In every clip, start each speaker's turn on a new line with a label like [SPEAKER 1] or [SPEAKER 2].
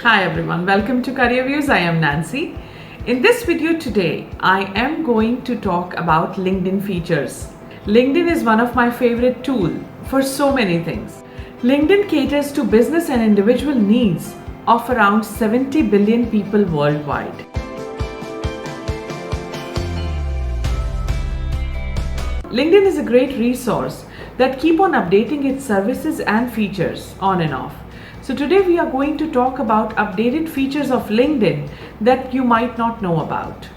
[SPEAKER 1] Hi everyone, welcome to Career Views. I am Nancy. In this video today, I am going to talk about LinkedIn features. LinkedIn is one of my favorite tools for so many things. LinkedIn caters to business and individual needs of around 70 billion people worldwide. LinkedIn is a great resource that keep on updating its services and features on and off. So today we are going to talk about updated features of LinkedIn that you might not know about.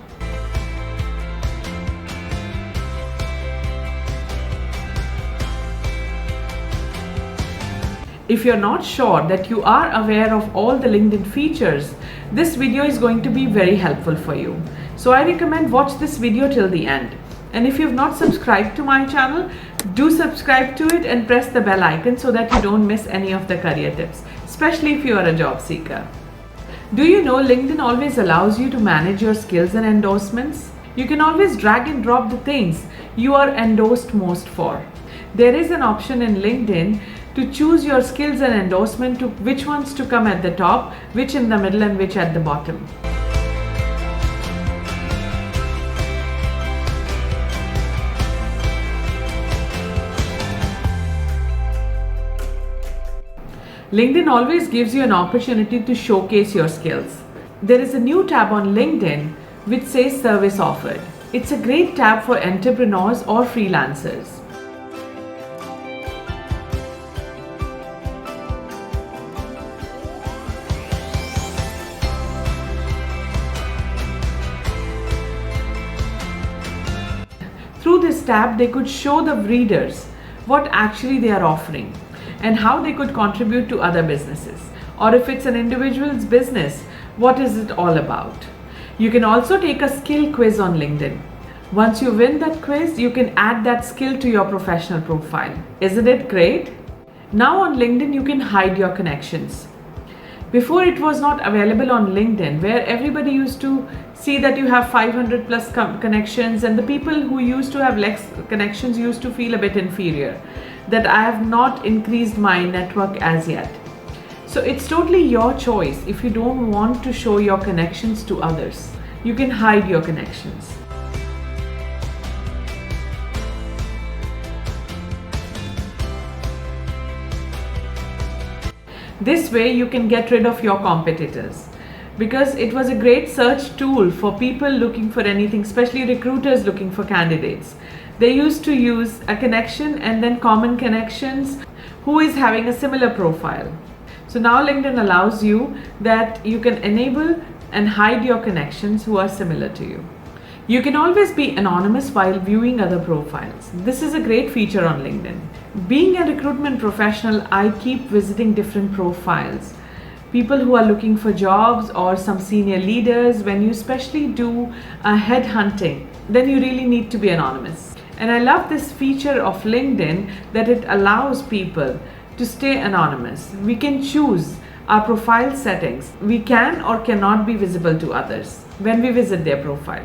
[SPEAKER 1] If you're not sure that you are aware of all the LinkedIn features, this video is going to be very helpful for you. So I recommend watch this video till the end. And if you've not subscribed to my channel, do subscribe to it and press the bell icon so that you don't miss any of the career tips, especially if you are a job seeker. Do you know LinkedIn always allows you to manage your skills and endorsements? You can always drag and drop the things you are endorsed most for. There is an option in LinkedIn to choose your skills and endorsement to which ones to come at the top, which in the middle and which at the bottom. LinkedIn always gives you an opportunity to showcase your skills. There is a new tab on LinkedIn which says Service Offered. It's a great tab for entrepreneurs or freelancers. Through this tab, they could show the readers what actually they are offering and how they could contribute to other businesses. Or if it's an individual's business, what is it all about? You can also take a skill quiz on LinkedIn. Once you win that quiz, you can add that skill to your professional profile. Isn't it great? Now on LinkedIn, you can hide your connections. Before it was not available on LinkedIn, where everybody used to see that you have 500 plus connections, and the people who used to have less connections used to feel a bit inferior, that I have not increased my network as yet. So it's totally your choice. If you don't want to show your connections to others, you can hide your connections. This way you can get rid of your competitors, because it was a great search tool for people looking for anything, especially recruiters looking for candidates. They used to use a connection and then common connections who is having a similar profile. So now LinkedIn allows you that you can enable and hide your connections who are similar to you. You can always be anonymous while viewing other profiles. This is a great feature on LinkedIn. Being a recruitment professional, I keep visiting different profiles. People who are looking for jobs or some senior leaders. When you especially do a headhunting, then you really need to be anonymous. And I love this feature of LinkedIn that it allows people to stay anonymous. We can choose our profile settings. We can or cannot be visible to others when we visit their profile.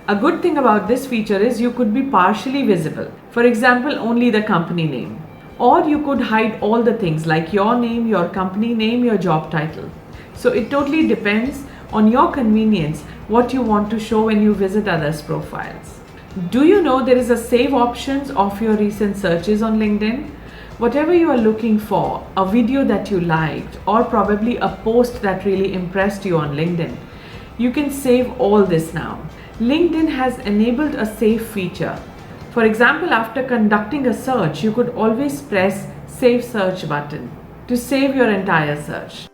[SPEAKER 1] A good thing about this feature is you could be partially visible. For example, only the company name. Or you could hide all the things like your name, your company name, your job title. So it totally depends on your convenience what you want to show when you visit others' profiles. Do you know there is a save options of your recent searches on LinkedIn? Whatever you are looking for, a video that you liked, or probably a post that really impressed you on LinkedIn, you can save all this now. LinkedIn has enabled a save feature. For example, after conducting a search, you could always press Save Search button to save your entire search.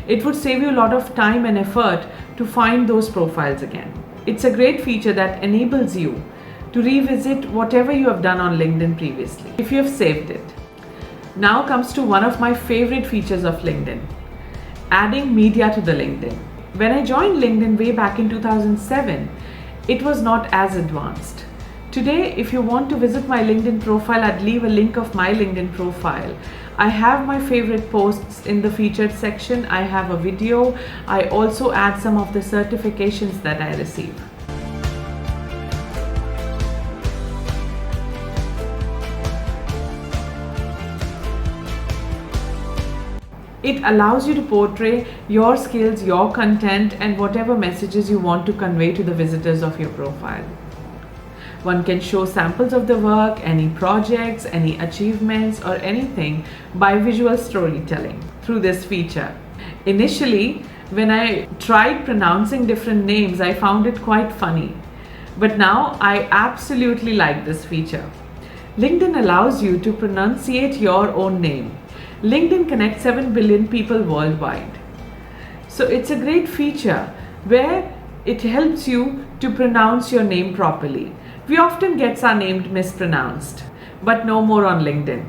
[SPEAKER 1] It would save you a lot of time and effort to find those profiles again. It's a great feature that enables you to revisit whatever you have done on LinkedIn previously, if you have saved it. Now comes to one of my favorite features of LinkedIn, adding media to the LinkedIn. When I joined LinkedIn way back in 2007, it was not as advanced. Today, if you want to visit my LinkedIn profile, I'd leave a link of my LinkedIn profile. I have my favorite posts in the featured section. I have a video. I also add some of the certifications that I receive. It allows you to portray your skills, your content, and whatever messages you want to convey to the visitors of your profile. One can show samples of the work, any projects, any achievements, or anything by visual storytelling through this feature. Initially, when I tried pronouncing different names, I found it quite funny. But now I absolutely like this feature. LinkedIn allows you to pronunciate your own name. LinkedIn connects 7 billion people worldwide. So it's a great feature where it helps you to pronounce your name properly. We often get our name mispronounced, but no more on LinkedIn.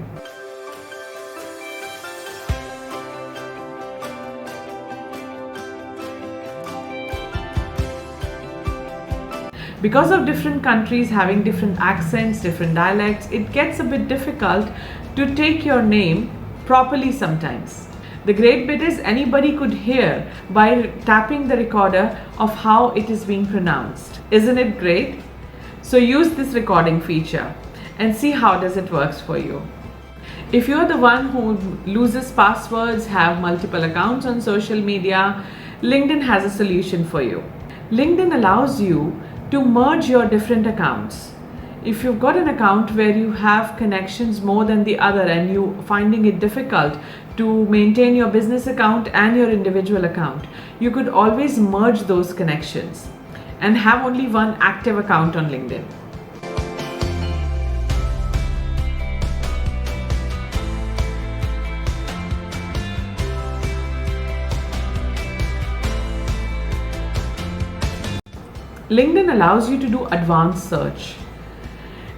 [SPEAKER 1] Because of different countries having different accents, different dialects, it gets a bit difficult to take your name properly sometimes. The great bit is anybody could hear by tapping the recorder of how it is being pronounced. Isn't it great? So use this recording feature and see how does it works for you. If you're the one who loses passwords, have multiple accounts on social media, LinkedIn has a solution for you. LinkedIn allows you to merge your different accounts. If you've got an account where you have connections more than the other and you finding it difficult to maintain your business account and your individual account, you could always merge those connections and have only one active account on LinkedIn. LinkedIn allows you to do advanced search.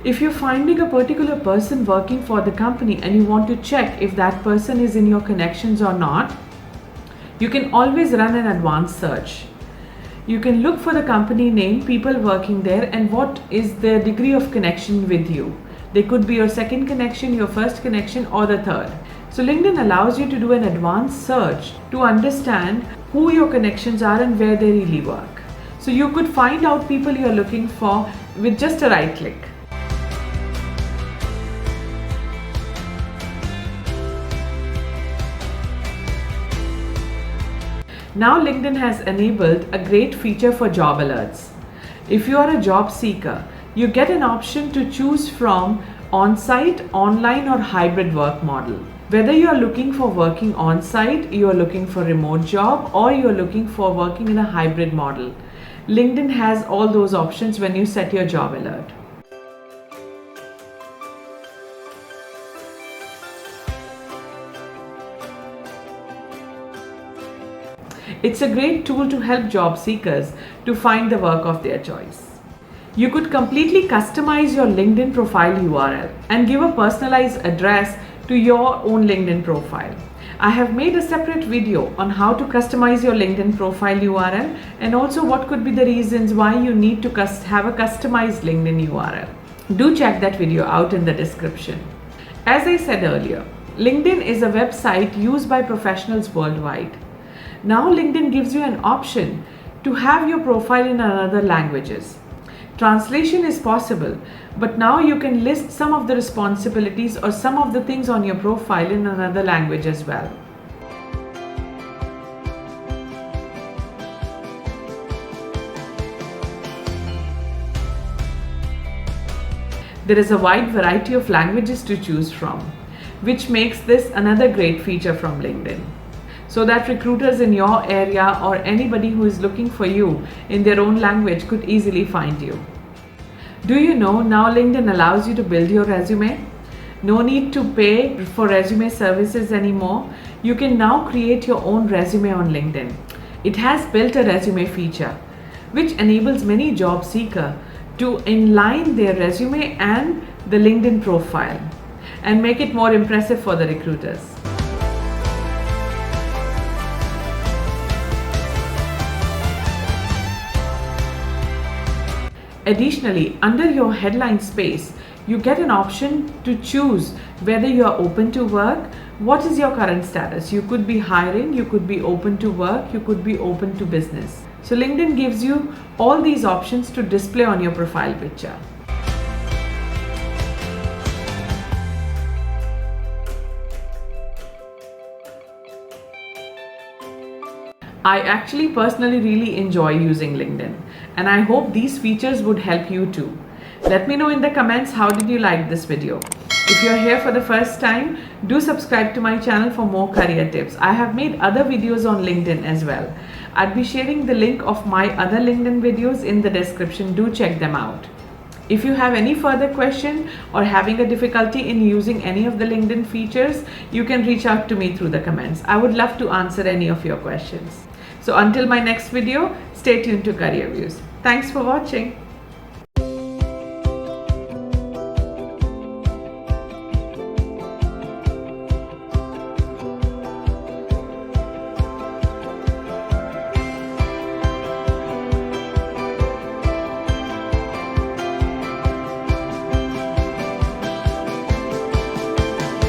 [SPEAKER 1] If you're finding a particular person working for the company and you want to check if that person is in your connections or not, you can always run an advanced search. You can look for the company name, people working there, and what is their degree of connection with you. They could be your second connection, your first connection, or the third. So LinkedIn allows you to do an advanced search to understand who your connections are and where they really work. So you could find out people you're looking for with just a right click. Now LinkedIn has enabled a great feature for job alerts. If you are a job seeker, you get an option to choose from on-site, online, or hybrid work model. Whether you are looking for working on-site, you are looking for remote job, or you are looking for working in a hybrid model, LinkedIn has all those options when you set your job alert. It's a great tool to help job seekers to find the work of their choice. You could completely customize your LinkedIn profile URL and give a personalized address to your own LinkedIn profile. I have made a separate video on how to customize your LinkedIn profile URL and also what could be the reasons why you need to have a customized LinkedIn URL. Do check that video out in the description. As I said earlier, LinkedIn is a website used by professionals worldwide. Now LinkedIn gives you an option to have your profile in other languages. Translation is possible, but now you can list some of the responsibilities or some of the things on your profile in another language as well. There is a wide variety of languages to choose from, which makes this another great feature from LinkedIn, so that recruiters in your area or anybody who is looking for you in their own language could easily find you. Do you know now LinkedIn allows you to build your resume? No need to pay for resume services anymore. You can now create your own resume on LinkedIn. It has built a resume feature, which enables many job seekers to inline their resume and the LinkedIn profile and make it more impressive for the recruiters. Additionally, under your headline space, you get an option to choose whether you are open to work, What is your current status? You could be hiring, you could be open to work, you could be open to business. So LinkedIn gives you all these options to display on your profile picture. I actually personally really enjoy using LinkedIn, and I hope these features would help you too. Let me know in the comments how did you like this video. If you're here for the first time, do subscribe to my channel for more career tips. I have made other videos on LinkedIn as well. I'd be sharing the link of my other LinkedIn videos in the description. Do check them out. If you have any further question or having a difficulty in using any of the LinkedIn features, you can reach out to me through the comments. I would love to answer any of your questions. So until my next video, stay tuned to Career Views. Thanks for watching.